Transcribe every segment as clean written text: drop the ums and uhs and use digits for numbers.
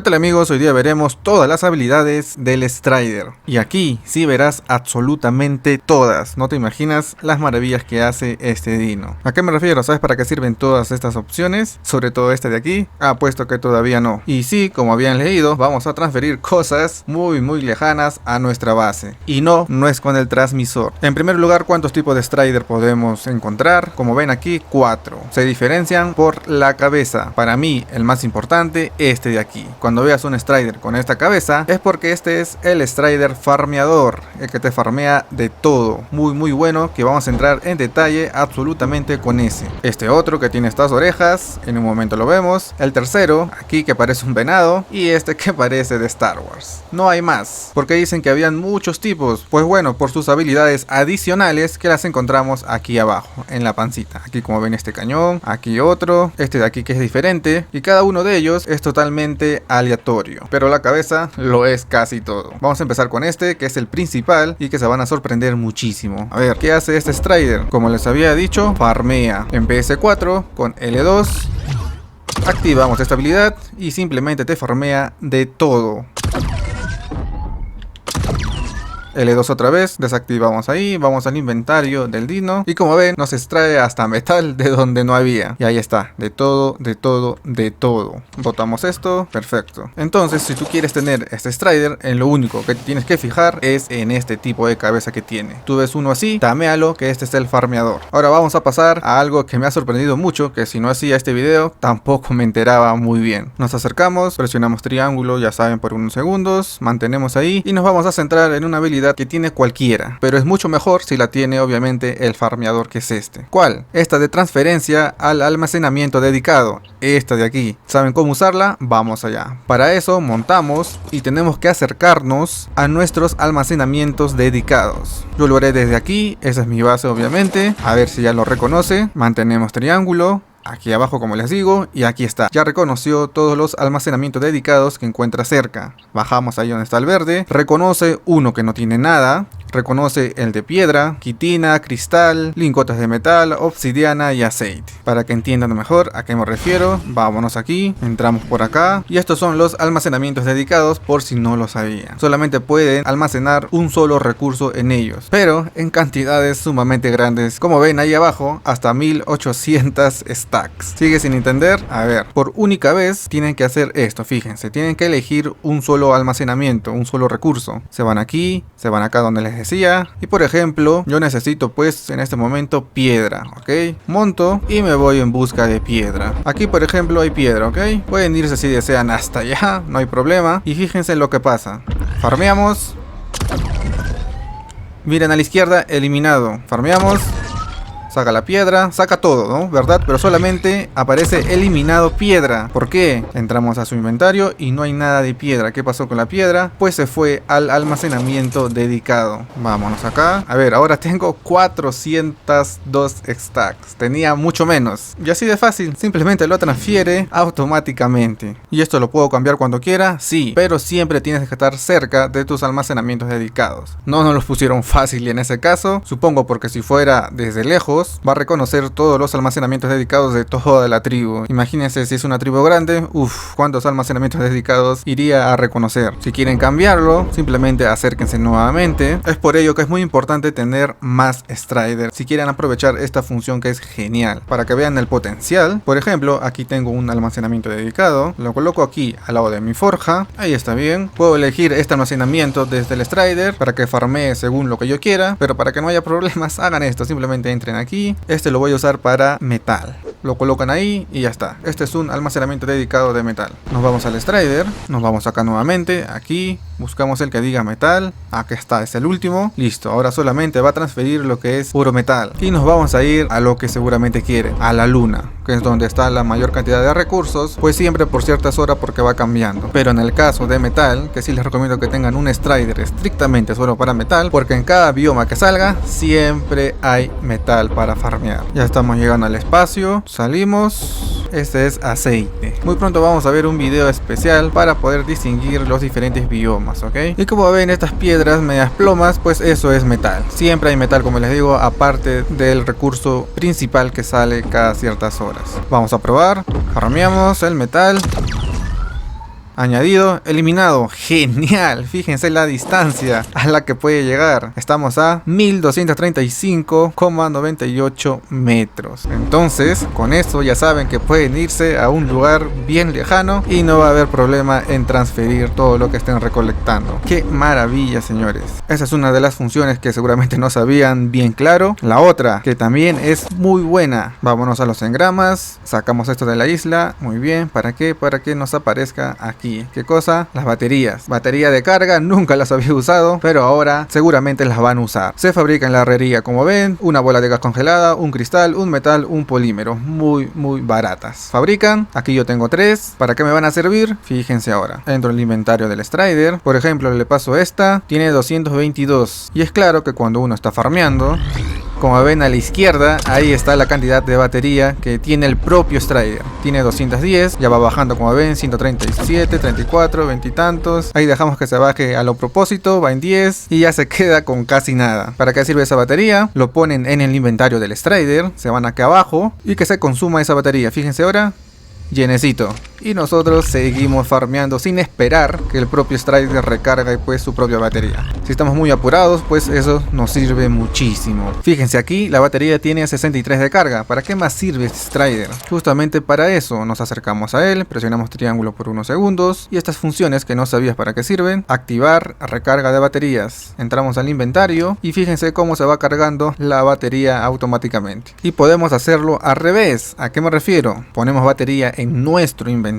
tal amigos? Hoy día veremos todas las habilidades del Strider. Y aquí sí verás absolutamente todas. No te imaginas las maravillas que hace este dino. ¿A qué me refiero? ¿Sabes para qué sirven todas estas opciones? Sobre todo este de aquí. Apuesto que todavía no. Y sí, como habían leído, vamos a transferir cosas muy lejanas a nuestra base. Y no es con el transmisor. En primer lugar, ¿cuántos tipos de Strider podemos encontrar? Como ven aquí, 4. Se diferencian por la cabeza. Para mí, el más importante, este de aquí. Cuando veas un Strider con esta cabeza, es porque este es el Strider farmeador, el que te farmea de todo. Muy bueno, que vamos a entrar en detalle absolutamente con ese. Este otro que tiene estas orejas, en un momento lo vemos. El tercero, aquí que parece un venado, y este que parece de Star Wars. No hay más, porque dicen que habían muchos tipos. Pues bueno, por sus habilidades adicionales que las encontramos aquí abajo, en la pancita. Aquí como ven este cañón, aquí otro, este de aquí que es diferente, y cada uno de ellos es totalmente aleatorio, pero la cabeza lo es casi todo. Vamos a empezar con este, que es el principal y que se van a sorprender muchísimo. A ver, ¿qué hace este Strider? Como les había dicho, farmea en PS4 con L2. Activamos esta habilidad y simplemente te farmea de todo. L2 otra vez, desactivamos ahí, vamos al inventario del dino y como ven nos extrae hasta metal de donde no había. Y ahí está, de todo. Botamos esto, perfecto. Entonces si tú quieres tener este Strider, en lo único que tienes que fijar es en este tipo de cabeza que tiene. Tú ves uno así, taméalo, que este es el farmeador. Ahora vamos a pasar a algo que me ha sorprendido mucho, que si no hacía este video tampoco me enteraba muy bien. Nos acercamos, presionamos triángulo, ya saben, por unos segundos, mantenemos ahí y nos vamos a centrar en una habilidad que tiene cualquiera, pero es mucho mejor si la tiene obviamente el farmeador, que es este. ¿Cuál? Esta de transferencia al almacenamiento dedicado, esta de aquí. ¿Saben cómo usarla? Vamos allá. Para eso montamos y tenemos que acercarnos a nuestros almacenamientos dedicados. Yo lo haré desde aquí, esa es mi base obviamente, a ver si ya lo reconoce. Mantenemos triángulo aquí abajo como les digo, y aquí está. Ya reconoció todos los almacenamientos dedicados que encuentra cerca. Bajamos ahí donde está el verde. Reconoce uno que no tiene nada. Reconoce el de piedra, quitina, cristal, lingotes de metal, obsidiana y aceite. Para que entiendan mejor a qué me refiero, vámonos aquí, entramos por acá. Y estos son los almacenamientos dedicados por si no lo sabían. Solamente pueden almacenar un solo recurso en ellos, pero en cantidades sumamente grandes. Como ven ahí abajo, hasta 1800 stacks. ¿Sigue sin entender? A ver, por única vez tienen que hacer esto, fíjense. Tienen que elegir un solo almacenamiento, un solo recurso. Se van aquí, se van acá donde les decía, y por ejemplo yo necesito pues en este momento piedra, ok, monto y me voy en busca de piedra. Aquí por ejemplo hay piedra, ok, pueden irse si desean hasta allá, no hay problema. Y fíjense lo que pasa, farmeamos, miren a la izquierda, eliminado, farmeamos, saca la piedra, saca todo, ¿no? ¿Verdad? Pero solamente aparece eliminado piedra. ¿Por qué? Entramos a su inventario y no hay nada de piedra. ¿Qué pasó con la piedra? Pues se fue al almacenamiento dedicado. Vámonos acá. A ver, ahora tengo 402 stacks. Tenía mucho menos. Y así de fácil. Simplemente lo transfiere automáticamente. ¿Y esto lo puedo cambiar cuando quiera? Sí. Pero siempre tienes que estar cerca de tus almacenamientos dedicados. No nos los pusieron fácil en ese caso. Supongo porque si fuera desde lejos, va a reconocer todos los almacenamientos dedicados de toda la tribu. Imagínense si es una tribu grande, cuántos almacenamientos dedicados iría a reconocer. Si quieren cambiarlo, simplemente acérquense nuevamente. Es por ello que es muy importante tener más Strider si quieren aprovechar esta función, que es genial, para que vean el potencial. Por ejemplo, aquí tengo un almacenamiento dedicado, lo coloco aquí al lado de mi forja, ahí está bien. Puedo elegir este almacenamiento desde el Strider para que farmee según lo que yo quiera, pero para que no haya problemas, hagan esto, simplemente entren aquí. Este lo voy a usar para metal, lo colocan ahí y ya está. Este es un almacenamiento dedicado de metal. Nos vamos al Strider, nos vamos acá nuevamente, aquí buscamos el que diga metal, aquí está, es el último, listo. Ahora solamente va a transferir lo que es puro metal y nos vamos a ir a lo que seguramente quiere, a la luna, que es donde está la mayor cantidad de recursos, pues siempre por ciertas horas porque va cambiando. Pero en el caso de metal, que sí les recomiendo que tengan un Strider estrictamente solo para metal, porque en cada bioma que salga siempre hay metal para farmear. Ya estamos llegando al espacio, salimos. Este es aceite. Muy pronto vamos a ver un video especial para poder distinguir los diferentes biomas, ¿ok? Y como ven, estas piedras medias plomas, pues eso es metal. Siempre hay metal, como les digo, aparte del recurso principal que sale cada ciertas horas. Vamos a probar. Farmeamos el metal. Añadido, eliminado. Genial, fíjense la distancia a la que puede llegar. Estamos a 1235,98 metros. Entonces, con esto ya saben que pueden irse a un lugar bien lejano y no va a haber problema en transferir todo lo que estén recolectando. ¡Qué maravilla, señores! Esa es una de las funciones que seguramente no sabían bien claro. La otra, que también es muy buena. Vámonos a los engramas. Sacamos esto de la isla. Muy bien, ¿para qué? Para que nos aparezca aquí. ¿Qué cosa? Las baterías. Batería de carga, nunca las había usado, pero ahora seguramente las van a usar. Se fabrica en la herrería, como ven, una bola de gas congelada, un cristal, un metal, un polímero. Muy baratas. Fabrican, aquí yo tengo 3. ¿Para qué me van a servir? Fíjense ahora. Entro en el inventario del Strider. Por ejemplo, le paso esta, tiene 222. Y es claro que cuando uno está farmeando, como ven a la izquierda, ahí está la cantidad de batería que tiene el propio Strider. Tiene 210, ya va bajando como ven, 137, 34, 20 y tantos. Ahí dejamos que se baje a lo propósito, va en 10 y ya se queda con casi nada. ¿Para qué sirve esa batería? Lo ponen en el inventario del Strider, se van acá abajo y que se consuma esa batería. Fíjense ahora, llenecito. Y nosotros seguimos farmeando sin esperar que el propio Strider recargue pues su propia batería. Si estamos muy apurados, pues eso nos sirve muchísimo. Fíjense aquí, la batería tiene 63 de carga. ¿Para qué más sirve este Strider? Justamente para eso. Nos acercamos a él, presionamos triángulo por unos segundos y estas funciones que no sabías para qué sirven: activar recarga de baterías. Entramos al inventario y fíjense cómo se va cargando la batería automáticamente. Y podemos hacerlo al revés. ¿A qué me refiero? Ponemos batería en nuestro inventario,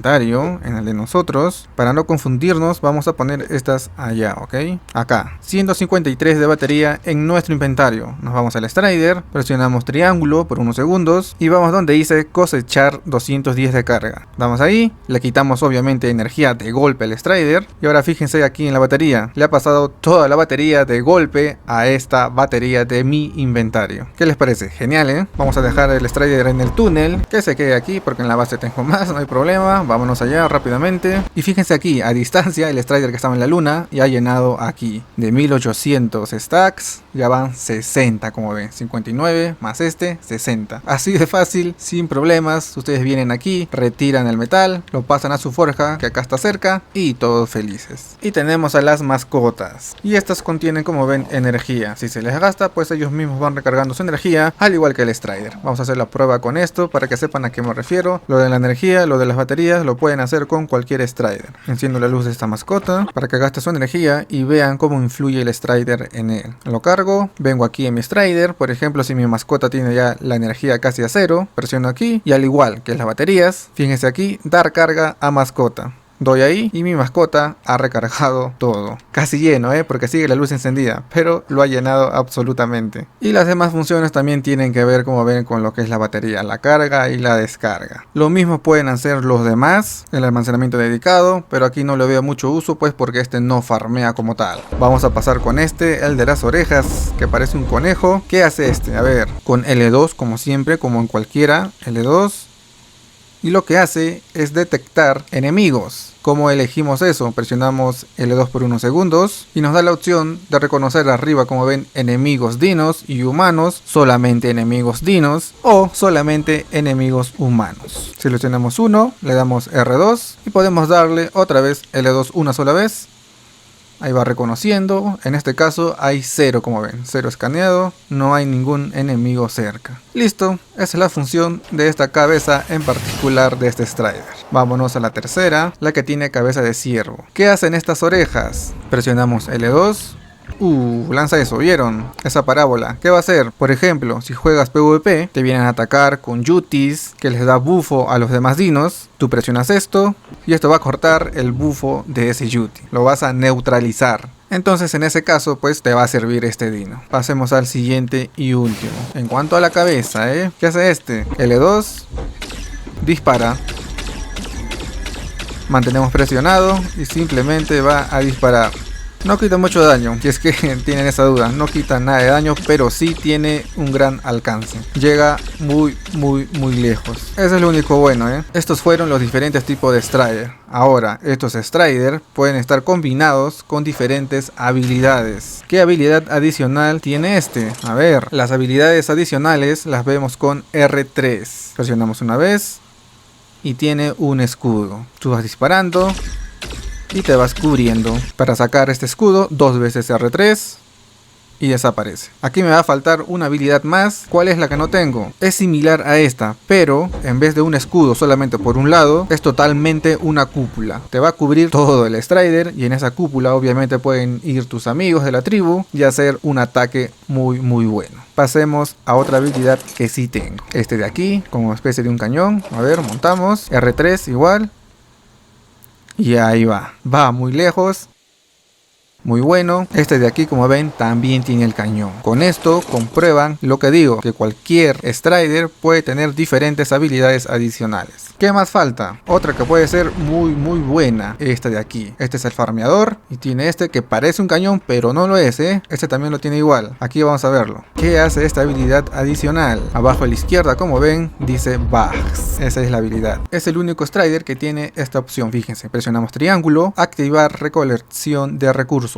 en el de nosotros. Para no confundirnos, vamos a poner estas allá, ¿ok? Acá, 153 de batería en nuestro inventario. Nos vamos al Strider, presionamos triángulo por unos segundos y vamos donde dice cosechar 210 de carga. Damos ahí, le quitamos obviamente energía de golpe al Strider y ahora fíjense aquí en la batería. Le ha pasado toda la batería de golpe a esta batería de mi inventario. ¿Qué les parece? Genial, ¿eh? Vamos a dejar el Strider en el túnel, que se quede aquí porque en la base tengo más, no hay problema. Vámonos allá rápidamente. Y fíjense aquí, a distancia, el Strider que estaba en la luna ya ha llenado aquí. De 1800 stacks, ya van 60, como ven. 59 más este, 60. Así de fácil, sin problemas. Ustedes vienen aquí, retiran el metal, lo pasan a su forja, que acá está cerca, y todos felices. Y tenemos a las mascotas. Y estas contienen, como ven, energía. Si se les gasta, pues ellos mismos van recargando su energía, al igual que el Strider. Vamos a hacer la prueba con esto, para que sepan a qué me refiero. Lo de la energía, lo de las baterías, lo pueden hacer con cualquier Strider. Enciendo la luz de esta mascota para que gaste su energía y vean cómo influye el Strider en él. Lo cargo, vengo aquí en mi Strider. Por ejemplo, si mi mascota tiene ya la energía casi a 0, presiono aquí y al igual que las baterías, fíjense aquí, dar carga a mascota. Doy ahí y mi mascota ha recargado todo. Casi lleno, porque sigue la luz encendida, pero lo ha llenado absolutamente. Y las demás funciones también tienen que ver, como ven, con lo que es la batería, la carga y la descarga. Lo mismo pueden hacer los demás, el almacenamiento dedicado, pero aquí no le veo mucho uso, pues porque este no farmea como tal. Vamos a pasar con este, el de las orejas, que parece un conejo. ¿Qué hace este? A ver, con L2 como siempre, como en cualquiera, L2. Y lo que hace es detectar enemigos. ¿Cómo elegimos eso? Presionamos L2 por unos segundos y nos da la opción de reconocer arriba, como ven, enemigos dinos y humanos, solamente enemigos dinos o solamente enemigos humanos. Seleccionamos uno, le damos R2 y podemos darle otra vez L2 una sola vez. Ahí va reconociendo. En este caso hay 0, como ven, 0 escaneado, no hay ningún enemigo cerca. Listo, esa es la función de esta cabeza en particular de este Strider. Vámonos a la tercera, la que tiene cabeza de ciervo. ¿Qué hacen estas orejas? Presionamos L2. Lanza eso, ¿vieron? Esa parábola. ¿Qué va a hacer? Por ejemplo, si juegas PvP, te vienen a atacar con Yutis, que les da bufo a los demás dinos. Tú presionas esto, y esto va a cortar el bufo de ese Yuti. Lo vas a neutralizar. Entonces en ese caso pues te va a servir este dino. Pasemos al siguiente y último. En cuanto a la cabeza, ¿qué hace este? L2, dispara. Mantenemos presionado y simplemente va a disparar. No quita mucho daño, si es que tienen esa duda. No quita nada de daño, pero sí tiene un gran alcance. Llega muy lejos. Eso es lo único bueno, Estos fueron los diferentes tipos de Strider. Ahora, estos Strider pueden estar combinados con diferentes habilidades. ¿Qué habilidad adicional tiene este? A ver, las habilidades adicionales las vemos con R3. Presionamos una vez y tiene un escudo. Tú vas disparando y te vas cubriendo. Para sacar este escudo, 2 veces R3 y desaparece. Aquí me va a faltar una habilidad más. ¿Cuál es la que no tengo? Es similar a esta, pero en vez de un escudo solamente por un lado, es totalmente una cúpula. Te va a cubrir todo el Strider y en esa cúpula obviamente pueden ir tus amigos de la tribu y hacer un ataque muy bueno. Pasemos a otra habilidad que sí tengo. Este de aquí, como especie de un cañón. A ver, montamos. R3 igual. Y ahí va. Va muy lejos. Muy bueno. Este de aquí, como ven, también tiene el cañón. Con esto comprueban lo que digo, que cualquier Strider puede tener diferentes habilidades adicionales. ¿Qué más falta? Otra que puede ser muy buena. Esta de aquí. Este es el farmeador y tiene este que parece un cañón, pero no lo es, ¿eh? Este también lo tiene igual. Aquí vamos a verlo. ¿Qué hace esta habilidad adicional? Abajo a la izquierda, como ven, dice Bugs. Esa es la habilidad. Es el único Strider que tiene esta opción. Fíjense, presionamos triángulo, activar recolección de recursos.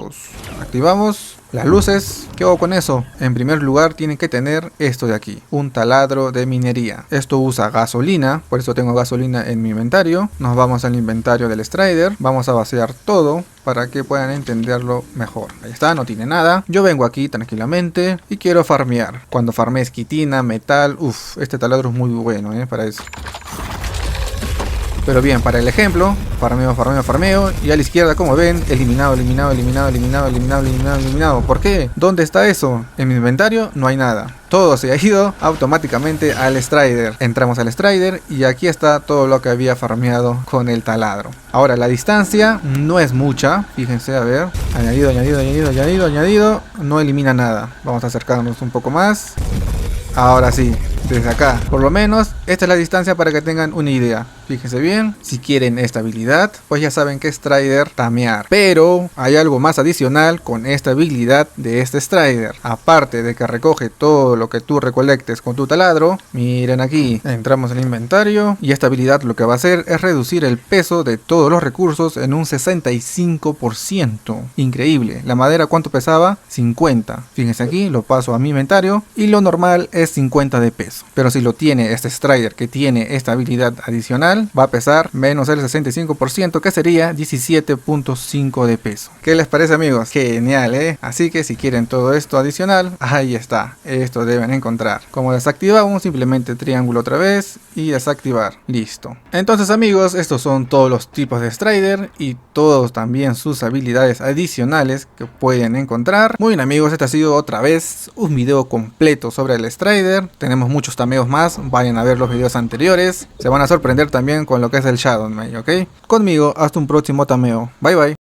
Activamos las luces. ¿Qué hago con eso? En primer lugar tienen que tener esto de aquí, un taladro de minería. Esto usa gasolina, por eso tengo gasolina en mi inventario. Nos vamos al inventario del Strider, vamos a vaciar todo para que puedan entenderlo mejor. Ahí está, no tiene nada. Yo vengo aquí tranquilamente y quiero farmear. Cuando farmees quitina, metal, este taladro es muy bueno para eso. Pero bien, para el ejemplo, farmeo. Y a la izquierda, como ven, eliminado. ¿Por qué? ¿Dónde está eso? En mi inventario no hay nada. Todo se ha ido automáticamente al Strider. Entramos al Strider y aquí está todo lo que había farmeado con el taladro. Ahora, la distancia no es mucha. Fíjense, a ver. Añadido. No elimina nada. Vamos a acercarnos un poco más. Ahora sí, desde acá. Por lo menos, esta es la distancia para que tengan una idea. Fíjense bien, si quieren esta habilidad, pues ya saben que Strider tamear. Pero hay algo más adicional con esta habilidad de este Strider. Aparte de que recoge todo lo que tú recolectes con tu taladro, miren aquí, entramos en el inventario y esta habilidad lo que va a hacer es reducir el peso de todos los recursos en un 65%. Increíble. La madera, ¿cuánto pesaba? 50. Fíjense aquí, lo paso a mi inventario y lo normal es 50 de peso. Pero si lo tiene este Strider que tiene esta habilidad adicional, va a pesar menos el 65%, que sería 17.5 de peso. ¿Qué les parece, amigos? Genial, Así que si quieren todo esto adicional, ahí está. Esto deben encontrar. Como desactivamos, simplemente triángulo otra vez y desactivar. Listo. Entonces, amigos, estos son todos los tipos de Strider y todos también sus habilidades adicionales que pueden encontrar. Muy bien, amigos, este ha sido otra vez un video completo sobre el Strider. Tenemos muchos tameos más. Vayan a ver los videos anteriores. Se van a sorprender también con lo que es el Shadow Mage, ¿ok? Conmigo, hasta un próximo tameo. Bye bye.